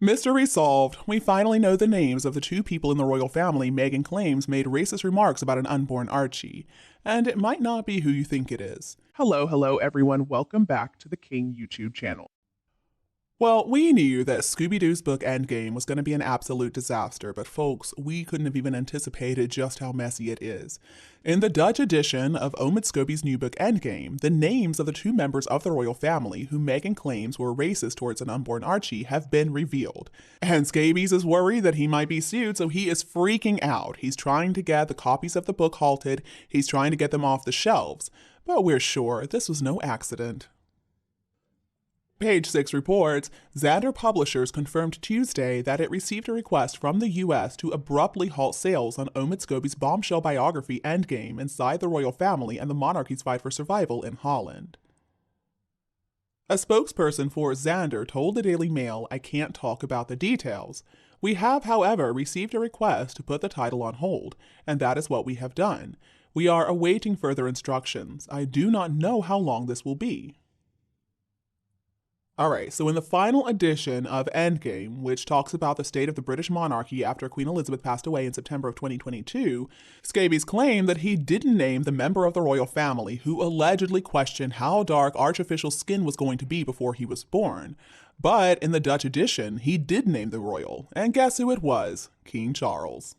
Mystery solved. We finally know the names of the two people in the royal family Meghan claims made racist remarks about an unborn Archie. And it might not be who you think it is. Hello everyone. Welcome back to the King YouTube channel. Well, we knew that Scooby-Doo's book Endgame was going to be an absolute disaster, but folks, we couldn't have even anticipated just how messy it is. In the Dutch edition of SCOBIE's new book Endgame, the names of the two members of the royal family who Meghan claims were racist towards an unborn Archie have been revealed. And Scabies is worried that he might be sued, so he is freaking out. He's trying to get the copies of the book halted, he's trying to get them off the shelves. But we're sure this was no accident. Page 6 reports, Xander Publishers confirmed Tuesday that it received a request from the U.S. to abruptly halt sales on Scobie's bombshell biography Endgame inside the royal family and the monarchy's fight for survival in Holland. A spokesperson for Xander told the Daily Mail, "I can't talk about the details. We have, however, received a request to put the title on hold, and that is what we have done. We are awaiting further instructions. I do not know how long this will be." Alright, so in the final edition of Endgame, which talks about the state of the British monarchy after Queen Elizabeth passed away in September of 2022, Scabies claimed that he didn't name the member of the royal family who allegedly questioned how dark Archofficial's skin was going to be before he was born. But in the Dutch edition, he did name the royal, and guess who it was? King Charles.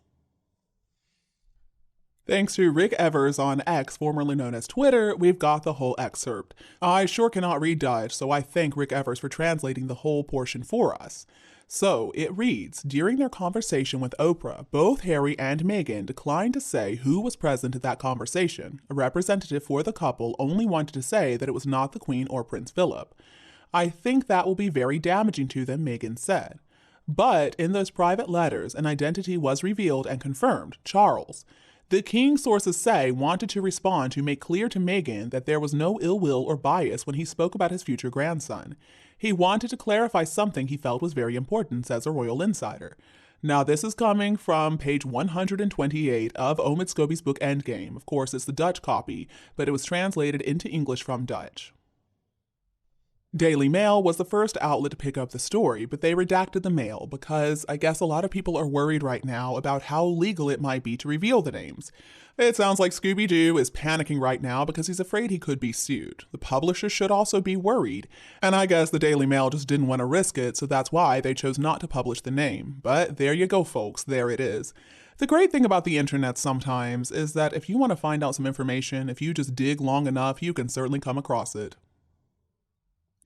Thanks to Rick Evers on X, formerly known as Twitter, we've got the whole excerpt. I sure cannot read Dutch, so I thank Rick Evers for translating the whole portion for us. So, it reads, during their conversation with Oprah, both Harry and Meghan declined to say who was present at that conversation. A representative for the couple only wanted to say that it was not the Queen or Prince Philip. I think that will be very damaging to them, Meghan said. But in those private letters, an identity was revealed and confirmed, Charles. The King, sources say, wanted to respond to make clear to Meghan that there was no ill will or bias when he spoke about his future grandson. He wanted to clarify something he felt was very important, says a royal insider. Now, this is coming from page 128 of Scobie's book Endgame. Of course, it's the Dutch copy, but it was translated into English from Dutch. Daily Mail was the first outlet to pick up the story, but they redacted the mail because I guess a lot of people are worried right now about how legal it might be to reveal the names. It sounds like Scooby-Doo is panicking right now because he's afraid he could be sued. The publisher should also be worried, and I guess the Daily Mail just didn't want to risk it, so that's why they chose not to publish the name. But there you go, folks, there it is. The great thing about the internet sometimes is that if you want to find out some information, if you just dig long enough, you can certainly come across it.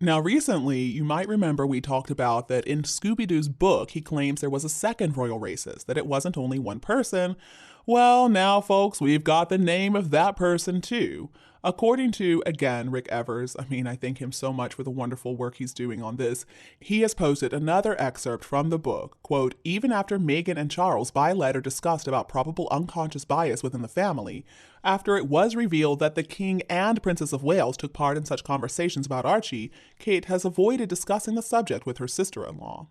Now, recently, you might remember we talked about that in Scooby-Doo's book, he claims there was a second royal racist, that it wasn't only one person. Well, now, folks, we've got the name of that person, too. According to, again, Rick Evers, I thank him so much for the wonderful work he's doing on this, he has posted another excerpt from the book, quote, even after Meghan and Charles by letter discussed about probable unconscious bias within the family, after it was revealed that the King and Princess of Wales took part in such conversations about Archie, Kate has avoided discussing the subject with her sister-in-law.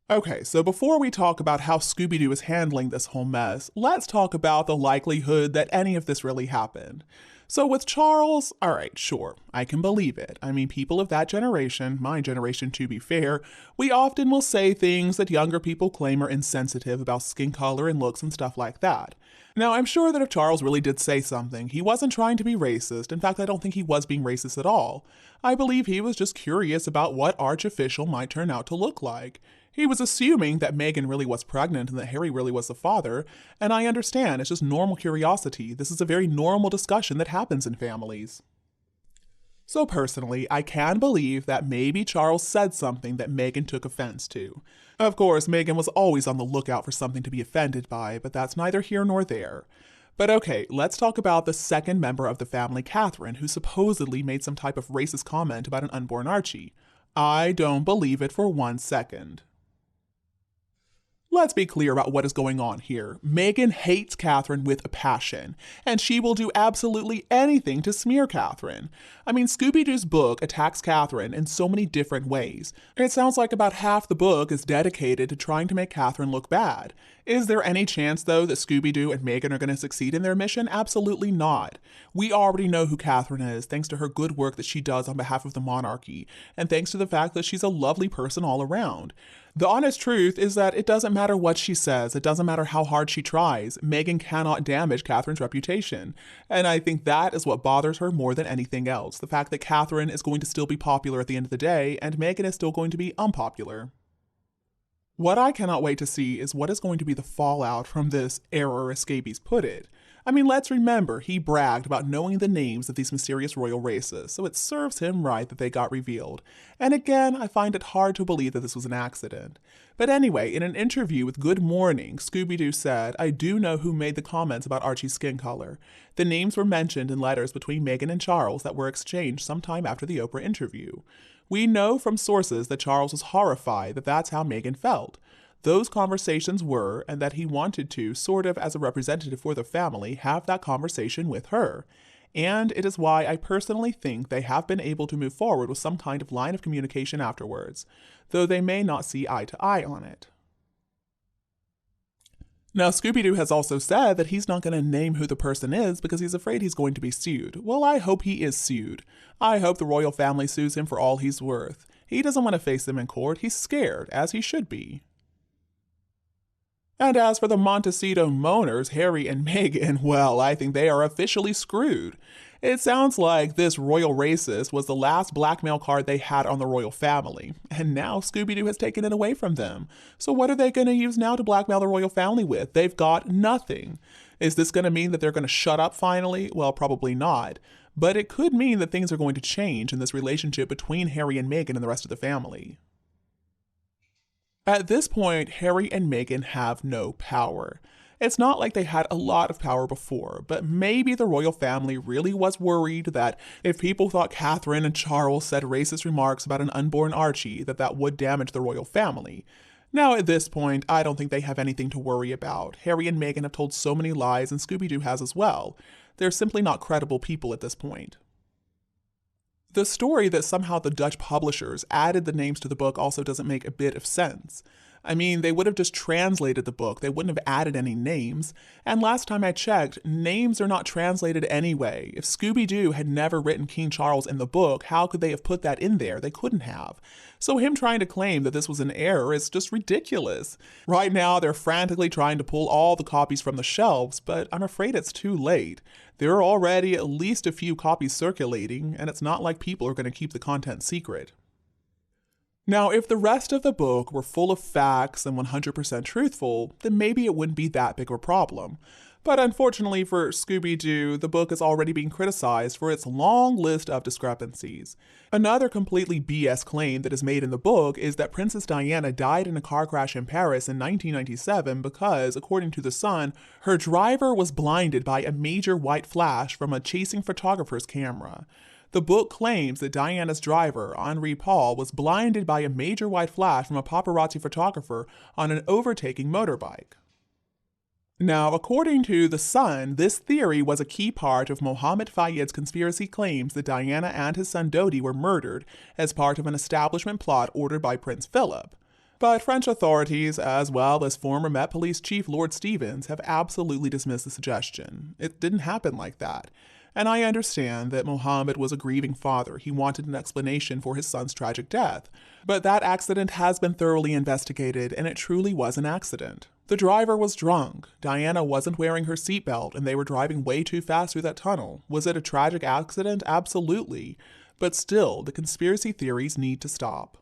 Okay, so before we talk about how Scooby-Doo is handling this whole mess, let's talk about the likelihood that any of this really happened. So with Charles, alright, sure, I can believe it. People of that generation, my generation to be fair, we often will say things that younger people claim are insensitive about skin color and looks and stuff like that. Now, I'm sure that if Charles really did say something, he wasn't trying to be racist. In fact, I don't think he was being racist at all. I believe he was just curious about what Archofficial might turn out to look like. He was assuming that Meghan really was pregnant and that Harry really was the father, and I understand, it's just normal curiosity. This is a very normal discussion that happens in families. So personally, I can believe that maybe Charles said something that Meghan took offense to. Of course, Meghan was always on the lookout for something to be offended by, but that's neither here nor there. But okay, let's talk about the second member of the family, Catherine, who supposedly made some type of racist comment about an unborn Archie. I don't believe it for 1 second. Let's be clear about what is going on here. Meghan hates Catherine with a passion, and she will do absolutely anything to smear Catherine. Scooby-Doo's book attacks Catherine in so many different ways. It sounds like about half the book is dedicated to trying to make Catherine look bad. Is there any chance, though, that Scooby-Doo and Megan are going to succeed in their mission? Absolutely not. We already know who Catherine is, thanks to her good work that she does on behalf of the monarchy, and thanks to the fact that she's a lovely person all around. The honest truth is that it doesn't matter what she says, it doesn't matter how hard she tries, Megan cannot damage Catherine's reputation. And I think that is what bothers her more than anything else, the fact that Catherine is going to still be popular at the end of the day, and Megan is still going to be unpopular. What I cannot wait to see is what is going to be the fallout from this error, as scabies put it. I mean, let's remember, he bragged about knowing the names of these mysterious royal races, so it serves him right that they got revealed. And again, I find it hard to believe that this was an accident. But anyway, in an interview with Good Morning, Scooby-Doo said, "I do know who made the comments about Archie's skin color. The names were mentioned in letters between Meghan and Charles that were exchanged sometime after the Oprah interview. We know from sources that Charles was horrified that that's how Meghan felt. Those conversations were, and that he wanted to, sort of as a representative for the family, have that conversation with her. And it is why I personally think they have been able to move forward with some kind of line of communication afterwards, though they may not see eye to eye on it." Now, Scooby-Doo has also said that he's not going to name who the person is because he's afraid he's going to be sued. Well, I hope he is sued. I hope the royal family sues him for all he's worth. He doesn't want to face them in court. He's scared, as he should be. And as for the Montecito moaners, Harry and Meghan, well, I think they are officially screwed. It sounds like this royal racist was the last blackmail card they had on the royal family, and now Scooby-Doo has taken it away from them. So what are they going to use now to blackmail the royal family with? They've got nothing. Is this going to mean that they're going to shut up finally? Well, probably not. But it could mean that things are going to change in this relationship between Harry and Meghan and the rest of the family. At this point, Harry and Meghan have no power. It's not like they had a lot of power before, but maybe the royal family really was worried that if people thought Catherine and Charles said racist remarks about an unborn Archie, that would damage the royal family. Now, at this point, I don't think they have anything to worry about. Harry and Meghan have told so many lies, and Scooby-Doo has as well. They're simply not credible people at this point. The story that somehow the Dutch publishers added the names to the book also doesn't make a bit of sense. I mean, they would have just translated the book, they wouldn't have added any names, and last time I checked, names are not translated anyway. If Scooby-Doo had never written King Charles in the book, how could they have put that in there? They couldn't have. So him trying to claim that this was an error is just ridiculous. Right now, they're frantically trying to pull all the copies from the shelves, but I'm afraid it's too late. There are already at least a few copies circulating, and it's not like people are going to keep the content secret. Now, if the rest of the book were full of facts and 100% truthful, then maybe it wouldn't be that big of a problem. But unfortunately for Scooby-Doo, the book is already being criticized for its long list of discrepancies. Another completely BS claim that is made in the book is that Princess Diana died in a car crash in Paris in 1997 because, according to The Sun, her driver was blinded by a major white flash from a chasing photographer's camera. The book claims that Diana's driver, Henri Paul, was blinded by a major white flash from a paparazzi photographer on an overtaking motorbike. Now, according to The Sun, this theory was a key part of Mohammed Fayed's conspiracy claims that Diana and his son Dodi were murdered as part of an establishment plot ordered by Prince Philip. But French authorities, as well as former Met Police Chief Lord Stevens, have absolutely dismissed the suggestion. It didn't happen like that. And I understand that Mohammed was a grieving father. He wanted an explanation for his son's tragic death. But that accident has been thoroughly investigated, and it truly was an accident. The driver was drunk. Diana wasn't wearing her seatbelt, and they were driving way too fast through that tunnel. Was it a tragic accident? Absolutely. But still, the conspiracy theories need to stop.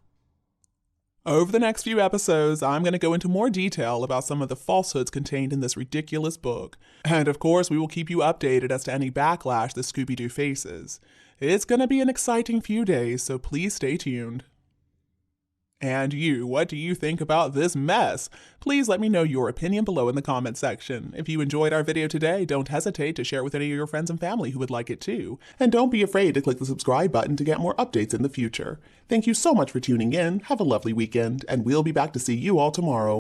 Over the next few episodes, I'm going to go into more detail about some of the falsehoods contained in this ridiculous book. And of course, we will keep you updated as to any backlash that Scooby-Doo faces. It's going to be an exciting few days, so please stay tuned. And you, what do you think about this mess? Please let me know your opinion below in the comment section. If you enjoyed our video today, don't hesitate to share it with any of your friends and family who would like it too. And don't be afraid to click the subscribe button to get more updates in the future. Thank you so much for tuning in, have a lovely weekend, and we'll be back to see you all tomorrow.